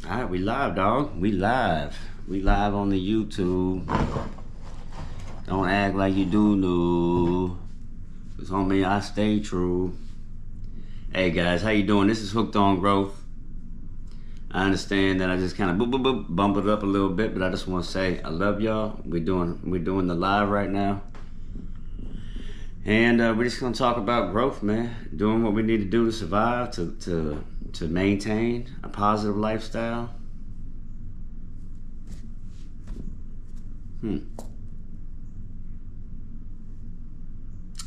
Alright, we live, dog. We live. We live on the YouTube. Don't act like you do know. Cause homie, I stay true. Hey guys, how you doing? This is Hooked on Growth. I understand that I just kind of bump it up a little bit, but I just want to say I love y'all. We're doing the live right now. And we're just gonna talk about growth, man. Doing what we need to do to survive, to maintain a positive lifestyle. You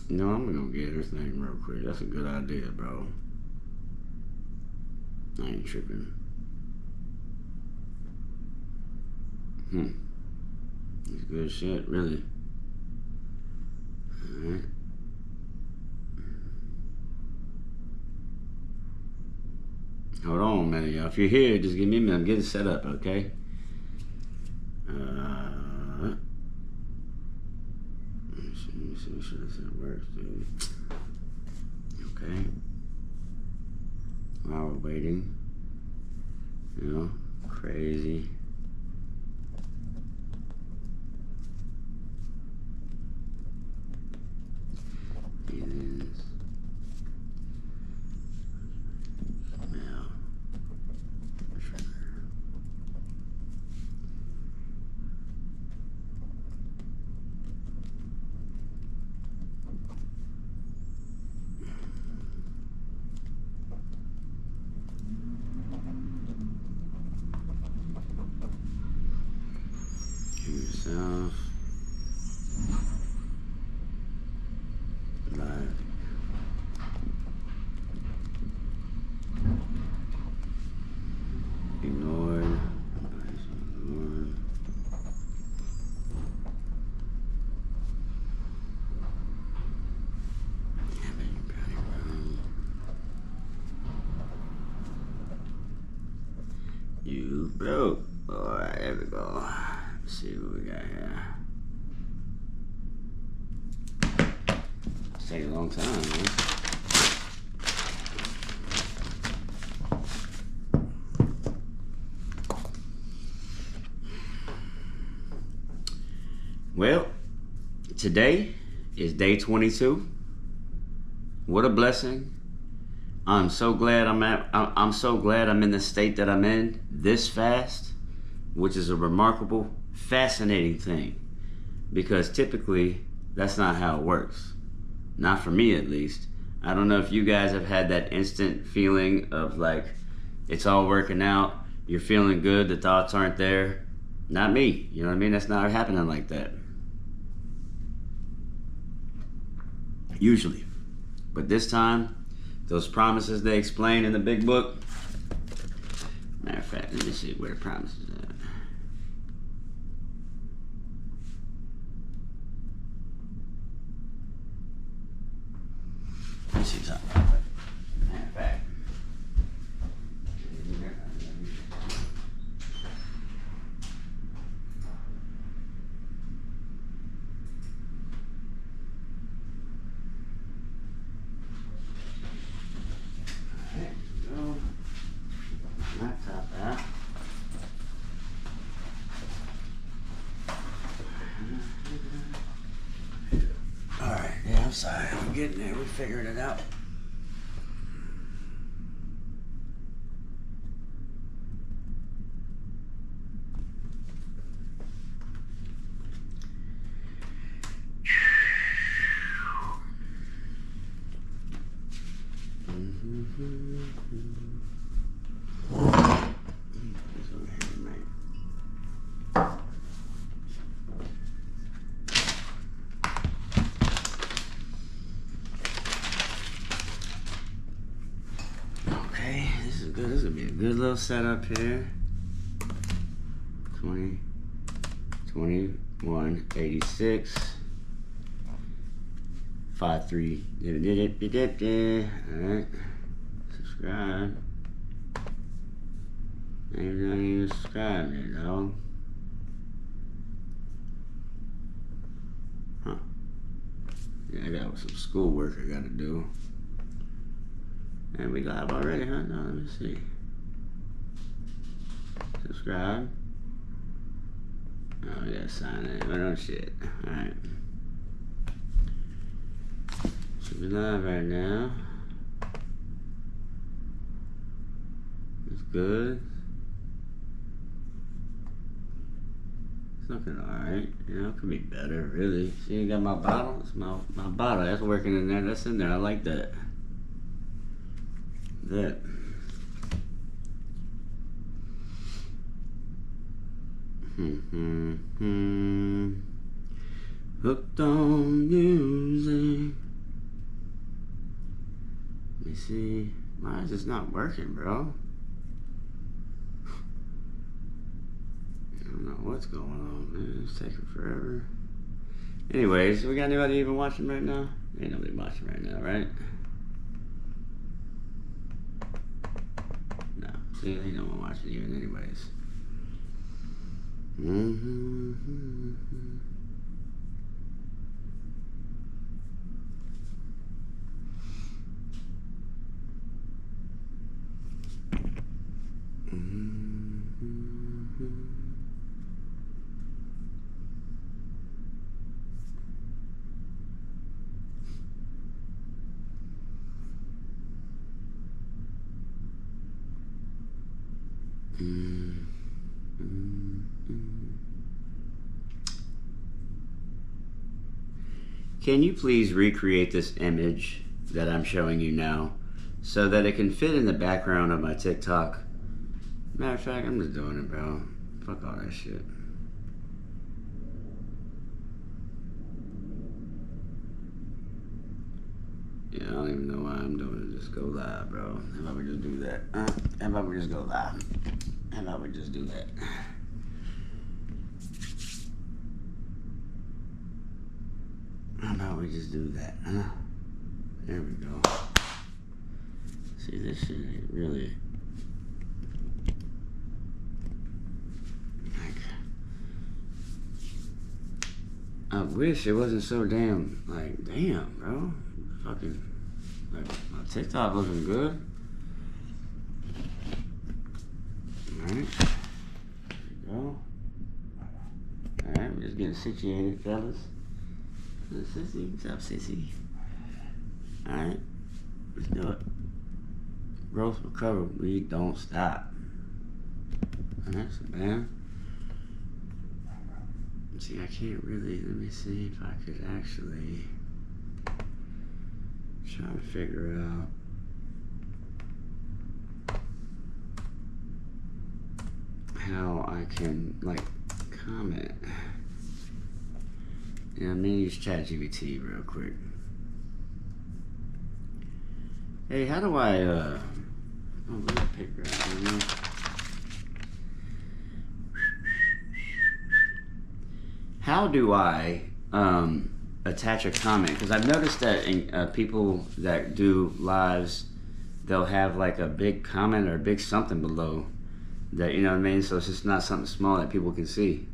know, I'm gonna get this thing real quick. That's a good idea, bro. I ain't tripping. It's good shit, really. Alright. Hold on a minute, y'all. If you're here, just give me a minute. I'm getting set up, okay? Let me see, make sure this works, dude. Okay. While we're waiting, you know, crazy. Yourself live. Ignored. You broke. Alright, there we go. Let's see what we got here. It's taking a long time, man. Well, today is day 22. What a blessing. I'm so glad I'm so glad I'm in the state that I'm in this fast, which is a remarkable, fascinating thing, because typically that's not how it works. Not for me, at least. I don't know if you guys have had that instant feeling of like it's all working out, you're feeling good, the thoughts aren't there. Not me, you know what I mean? That's not happening like that usually. But this time, those promises they explain in the big book. Matter of fact, let me see where the promises are. Let me see something. Matter of fact. Laptop out. Alright, yeah, I'm sorry. We're getting there. We're figuring it out. Okay, this is good. This is gonna be a good little setup here. 20, 21, 86, 53. Alright. Subscribe. Maybe not even subscribe there, dog. Huh. Yeah, I got some schoolwork I gotta do. And we live already, huh? No, let me see. subscribe. Oh, we gotta sign in. But no shit. Alright. Should be live right now. It's good. It's looking alright. You know, it could be better, really. See, you got my bottle? It's my bottle. That's working in there. That's in there. I like that. That. Hooked on music. Let me see. Why is this not working, bro? I don't know what's going on, man. It's taking forever. Anyways, we got anybody even watching right now? Ain't nobody watching right now, right? No. See, ain't no one watching even anyways. Can you please recreate this image that I'm showing you now so that it can fit in the background of my TikTok? Matter of fact, I'm just doing it, bro. Fuck all that shit. Yeah, I don't even know why I'm doing it. Just go live, bro. How about we just do that? How about we just go live? How about we just do that? How about we just do that, huh? There we go. See, this shit ain't really... Like... I wish it wasn't so damn... Like, damn, bro. Fucking... Like, my TikTok looking good. Alright. There we go. Alright, we're just getting situated, fellas. Sissy, what's up, Sissy? Alright, let's do it. Growth, recover, we don't stop. Alright, so bam. See, I can't really, let me see if I could actually try to figure out how I can, like, comment. Yeah, I'm gonna use ChatGPT real quick. Hey, how do I, oh, let me pick right, you know? How do I attach a comment? Because I've noticed that in, people that do lives, they'll have like a big comment or a big something below that, you know what I mean? So it's just not something small that people can see.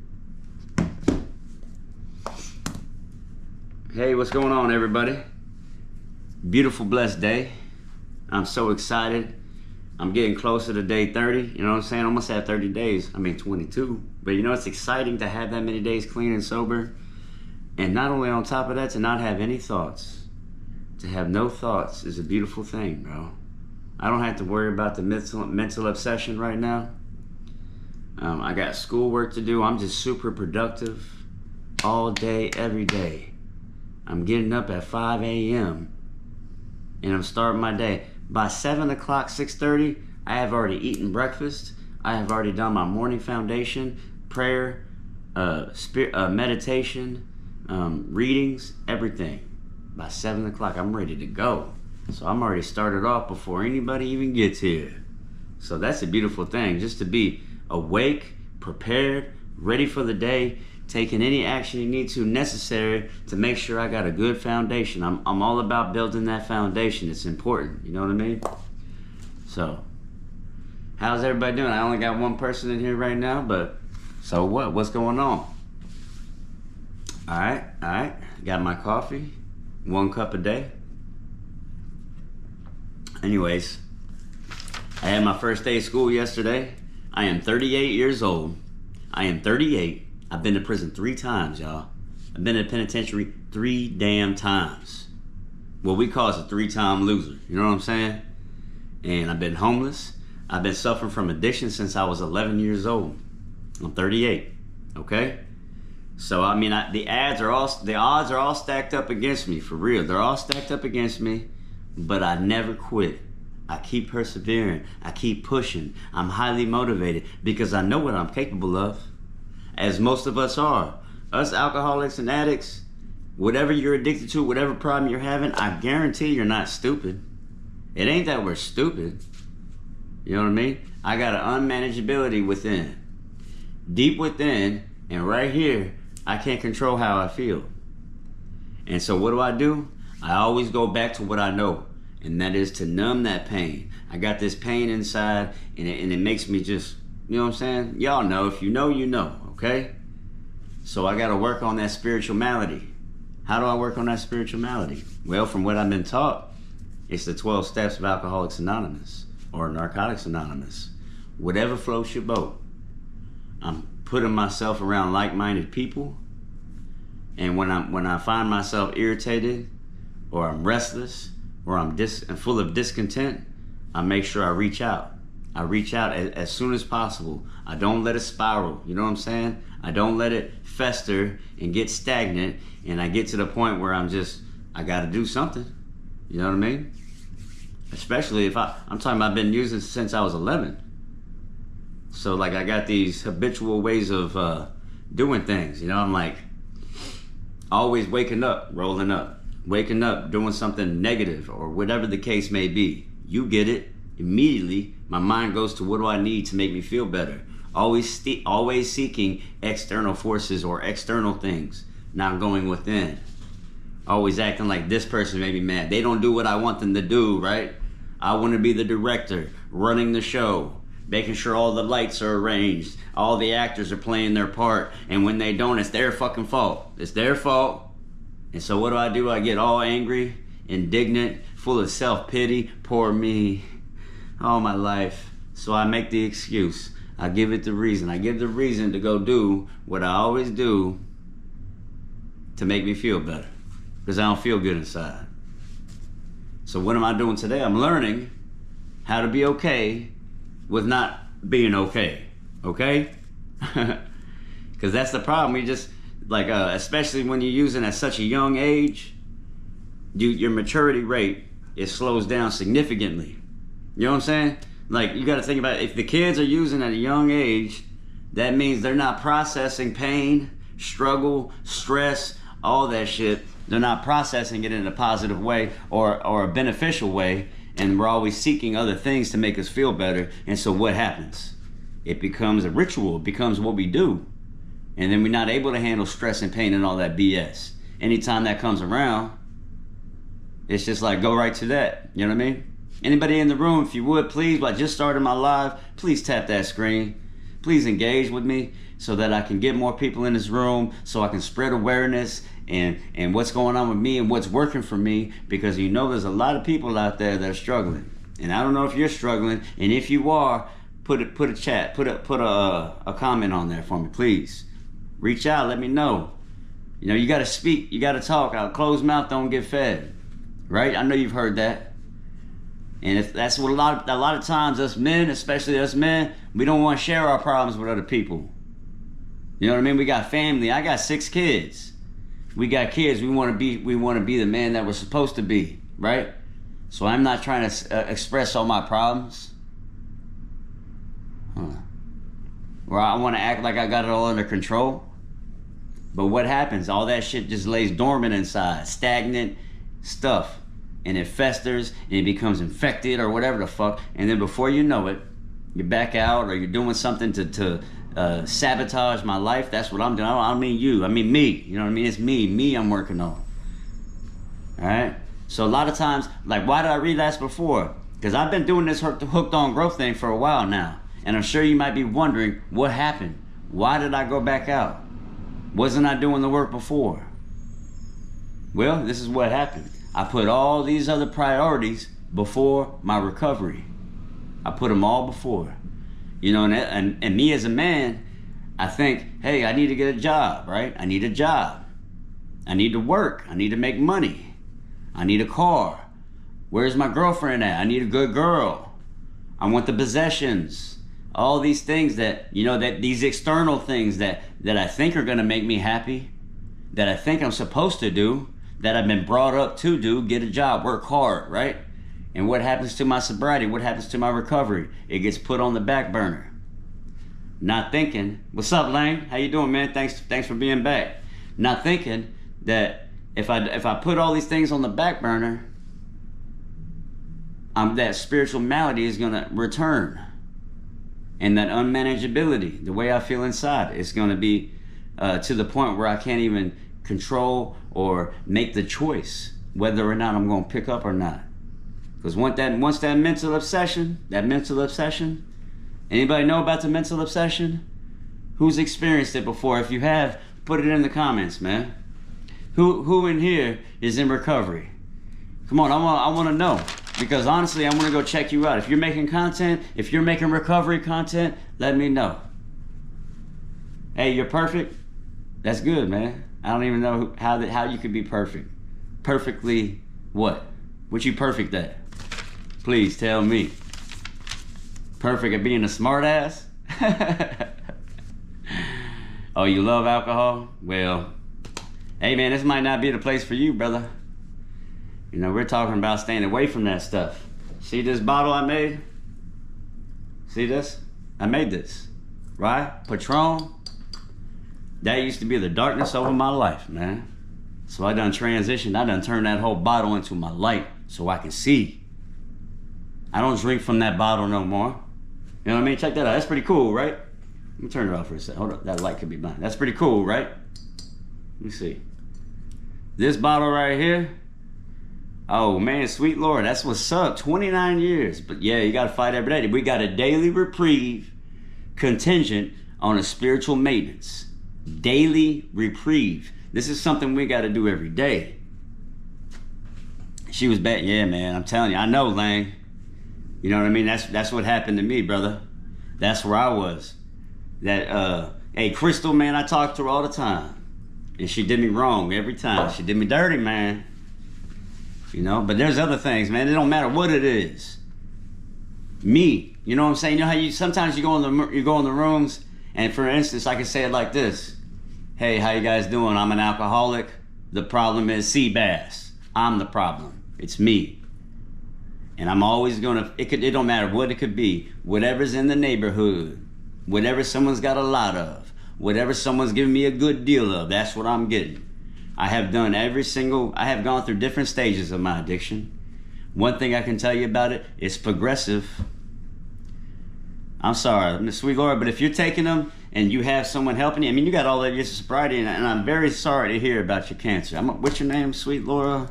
Hey, what's going on, everybody? Beautiful, blessed day. I'm so excited. I'm getting closer to day 30. You know what I'm saying? Almost at 30 days. I mean, 22. But you know, it's exciting to have that many days clean and sober. And not only on top of that, to not have any thoughts. To have no thoughts is a beautiful thing, bro. I don't have to worry about the mental obsession right now. I got schoolwork to do. I'm just super productive all day, every day. I'm getting up at 5 a.m. and I'm starting my day. By 7 o'clock, 6:30, I have already eaten breakfast. I have already done my morning foundation, prayer, meditation, readings, everything. By 7 o'clock, I'm ready to go. So I'm already started off before anybody even gets here. So that's a beautiful thing, just to be awake, prepared, ready for the day, taking any action you need to necessary to make sure I got a good foundation. I'm all about building that foundation. It's important, you know what I mean? So, how's everybody doing? I only got one person in here right now, but so what? What's going on? All right. Got my coffee, 1 cup a day. Anyways, I had my first day of school yesterday. I am 38 years old. I am 38. I've been to prison 3 times, y'all. I've been in the penitentiary 3 damn times. What we call is a 3-time loser. You know what I'm saying? And I've been homeless. I've been suffering from addiction since I was 11 years old. I'm 38. Okay? So I mean, the odds are all stacked up against me, for real. They're all stacked up against me, but I never quit. I keep persevering. I keep pushing. I'm highly motivated because I know what I'm capable of, as most of us are. Us alcoholics and addicts, whatever you're addicted to, whatever problem you're having, I guarantee you're not stupid. It ain't that we're stupid. You know what I mean? I got an unmanageability within. Deep within, and right here, I can't control how I feel. And so what do? I always go back to what I know, and that is to numb that pain. I got this pain inside, and it makes me just, you know what I'm saying? Y'all know, if you know, you know, okay? So I gotta work on that spiritual malady. How do I work on that spiritual malady? Well, from what I've been taught, it's the 12 steps of Alcoholics Anonymous or Narcotics Anonymous. Whatever floats your boat. I'm putting myself around like-minded people, and when I find myself irritated, or I'm restless, or I'm full of discontent, I make sure I reach out. I reach out as soon as possible. I don't let it spiral. You know what I'm saying? I don't let it fester and get stagnant, and I get to the point where I got to do something. You know what I mean? Especially if I'm talking about I've been using since I was 11. So like I got these habitual ways of doing things. You know, I'm like always waking up, rolling up, waking up, doing something negative or whatever the case may be. You get it. Immediately, my mind goes to what do I need to make me feel better. Always seeking external forces or external things, not going within. Always acting like this person made me mad. They don't do what I want them to do, right? I want to be the director, running the show, making sure all the lights are arranged, all the actors are playing their part, and when they don't, it's their fucking fault. It's their fault. And so what do? I get all angry, indignant, full of self-pity. Poor me. All my life. So I make the excuse. I give it the reason. I give the reason to go do what I always do to make me feel better, because I don't feel good inside. So what am I doing today? I'm learning how to be okay with not being okay. Okay? Because that's the problem. We just, like, especially when you're using at such a young age, your maturity rate, it slows down significantly. You know what I'm saying? Like, you got to think about it. If the kids are using at a young age, that means they're not processing pain, struggle, stress, all that shit. They're not processing it in a positive way or a beneficial way, and we're always seeking other things to make us feel better. And so what happens? It becomes a ritual. It becomes what we do. And then we're not able to handle stress and pain and all that BS. Anytime that comes around, it's just like, go right to that. You know what I mean? Anybody in the room, if you would, please, I just started my live, please tap that screen. Please engage with me so that I can get more people in this room, so I can spread awareness and what's going on with me and what's working for me, because you know there's a lot of people out there that are struggling. And I don't know if you're struggling, and if you are, put a chat, put a comment on there for me, please. Reach out, let me know. You know, you got to speak, you got to talk. A closed mouth don't get fed, right? I know you've heard that. And if that's what a lot of times us men, especially us men, we don't want to share our problems with other people. You know what I mean? We got family. I got 6 kids. We got kids. We want to be the man that we're supposed to be, right? So I'm not trying to express all my problems. Or I want to act like I got it all under control. But what happens? All that shit just lays dormant inside, stagnant stuff. And it festers and it becomes infected or whatever the fuck. And then before you know it, you're back out or you're doing something to sabotage my life. That's what I'm doing. I don't mean you. I mean me. You know what I mean? It's me. Me I'm working on. All right? So a lot of times, like, why did I relapse before? Because I've been doing this hooked on growth thing for a while now. And I'm sure you might be wondering, what happened? Why did I go back out? Wasn't I doing the work before? Well, this is what happened. I put all these other priorities before my recovery. I put them all before. You know, and me as a man, I think, hey, I need to get a job, right? I need a job. I need to work. I need to make money. I need a car. Where's my girlfriend at? I need a good girl. I want the possessions. All these things that, you know, that these external things that I think are going to make me happy, that I think I'm supposed to do, that I've been brought up to do, get a job, work hard, right? And what happens to my sobriety? What happens to my recovery? It gets put on the back burner. Not thinking, what's up, Lane? How you doing, man? Thanks for being back. Not thinking that if I put all these things on the back burner, that spiritual malady is gonna return. And that unmanageability, the way I feel inside, is gonna be to the point where I can't even control or make the choice whether or not I'm gonna pick up or not. Because once that mental obsession, anybody know about the mental obsession? Who's experienced it before? If you have, put it in the comments, man. Who in here is in recovery? Come on, I want to know. Because honestly, I want to go check you out. If you're making content, if you're making recovery content, let me know. Hey, you're perfect? That's good, man. I don't even know how you could be perfect. Perfectly what? What you perfect at? Please tell me. Perfect at being a smart ass? Oh, you love alcohol? Well, hey man, this might not be the place for you, brother. You know, we're talking about staying away from that stuff. See this bottle I made? See this? I made this, right? Patron. That used to be the darkness over my life, man. So I done transitioned. I done turned that whole bottle into my light so I can see. I don't drink from that bottle no more. You know what I mean? Check that out. That's pretty cool, right? Let me turn it off for a second. Hold up. That light could be blind. That's pretty cool, right? Let me see. This bottle right here. Oh, man, sweet Lord. That's what's up. 29 years. But yeah, you got to fight every day. We got a daily reprieve contingent on a spiritual maintenance. Daily reprieve. This is something we got to do every day. She was bad. Yeah, man. I'm telling you. I know, Lang. You know what I mean? That's what happened to me, brother. That's where I was. Hey, Crystal, man, I talk to her all the time. And she did me wrong every time. She did me dirty, man. You know, but there's other things, man. It don't matter what it is. Me, you know what I'm saying? You know how sometimes you go in the rooms, and for instance, I can say it like this. Hey, how you guys doing? I'm an alcoholic. The problem is sea bass. I'm the problem. It's me. And I'm always gonna, it don't matter what it could be, whatever's in the neighborhood, whatever someone's got a lot of, whatever someone's giving me a good deal of, that's what I'm getting. I have gone through different stages of my addiction. One thing I can tell you about it, it's progressive. I'm sorry, sweet Lord, but if you're taking them and you have someone helping you, I mean, you got all that years of sobriety, and I'm very sorry to hear about your cancer. What's your name, sweet Laura?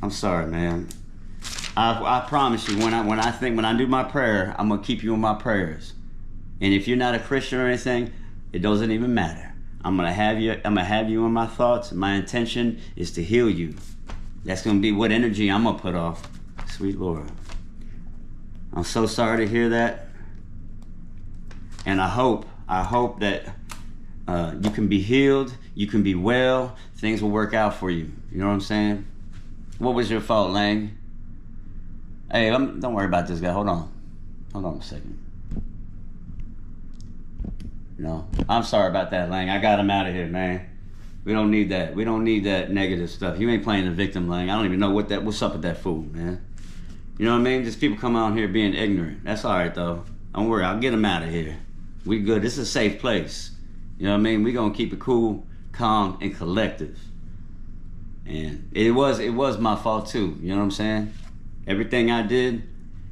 I'm sorry, man. I promise you, when I do my prayer, I'm gonna keep you in my prayers. And if you're not a Christian or anything, it doesn't even matter. I'm gonna have you in my thoughts. My intention is to heal you. That's gonna be what energy I'm gonna put off. Sweet Lord. I'm so sorry to hear that. And I hope that you can be healed, you can be well, things will work out for you. You know what I'm saying? What was your fault, Lang? Hey, don't worry about this guy. Hold on a second. No, I'm sorry about that, Lang. I got him out of here, man. We don't need that. We don't need that negative stuff. You ain't playing the victim, Lang. I don't even know what's up with that fool, man. You know what I mean? Just people come out here being ignorant. That's all right, though. Don't worry. I'll get him out of here. We good. This is a safe place. You know what I mean? We gonna keep it cool, calm, and collective. And it was my fault too. You know what I'm saying? Everything I did,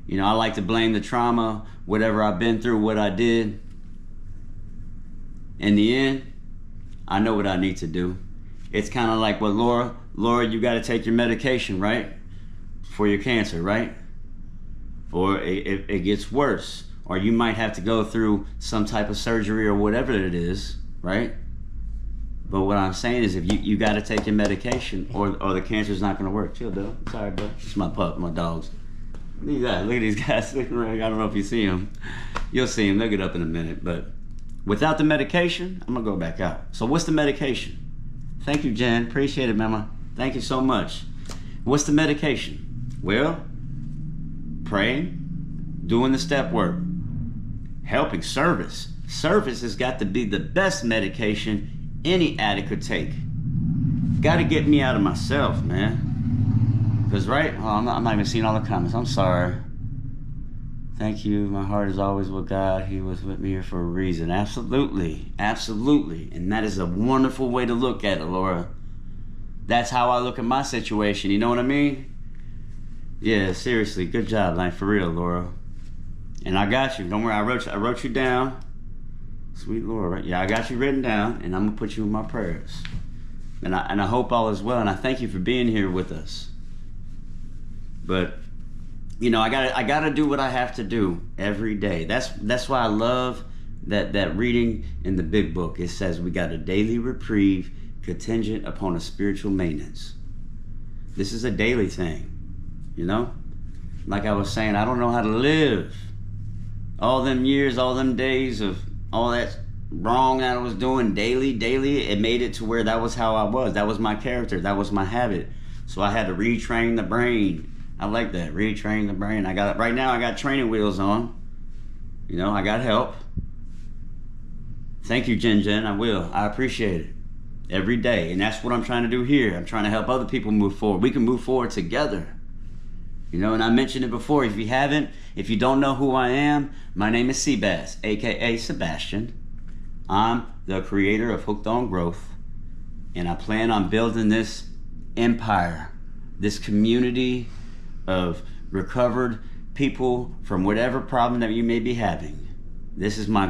you know, I like to blame the trauma, whatever I've been through, what I did. In the end, I know what I need to do. It's kind of like, well, Laura, you got to take your medication, right? For your cancer, right? Or it gets worse. Or you might have to go through some type of surgery or whatever it is, right? But what I'm saying is if you got to take your medication or the cancer's not going to work. Chill, dog. Sorry, bro. It's my pup, my dogs. Look at these guys sitting around. I don't know if you see them. You'll see them. They'll get up in a minute. But without the medication, I'm going to go back out. So what's the medication? Thank you, Jen. Appreciate it, Mama. Thank you so much. What's the medication? Well, praying, doing the step work, helping, service. Service has got to be the best medication any addict could take. Got to get me out of myself, man. Because, right? Oh, I'm not even seeing all the comments. I'm sorry. Thank you. My heart is always with God. He was with me here for a reason. Absolutely. Absolutely. And that is a wonderful way to look at it, Laura. That's how I look at my situation. You know what I mean? Yeah, seriously. Good job, like, for real, Laura. And I got you. Don't worry. I wrote you down. Sweet Laura, right? Yeah, I got you written down, and I'm going to put you in my prayers. And I hope all is well, and I thank you for being here with us. But, you know, I gotta do what I have to do every day. That's why I love that reading in the big book. It says we got a daily reprieve contingent upon a spiritual maintenance. This is a daily thing, you know? Like I was saying, I don't know how to live. All them years, all them days of all that wrong that I was doing daily, it made it to where that was how I was. That was my character. That was my habit. So I had to retrain the brain. I like that, retrain the brain. Right now I got training wheels on. You know, I got help. Thank you, Jen. I will. I appreciate it. Every day. And that's what I'm trying to do here. I'm trying to help other people move forward. We can move forward together. You know, and I mentioned it before. If you don't know who I am, my name is Seabass, aka Sebastian. I'm the creator of Hooked on Growth, and I plan on building this empire, this community of recovered people from whatever problem that you may be having. This is my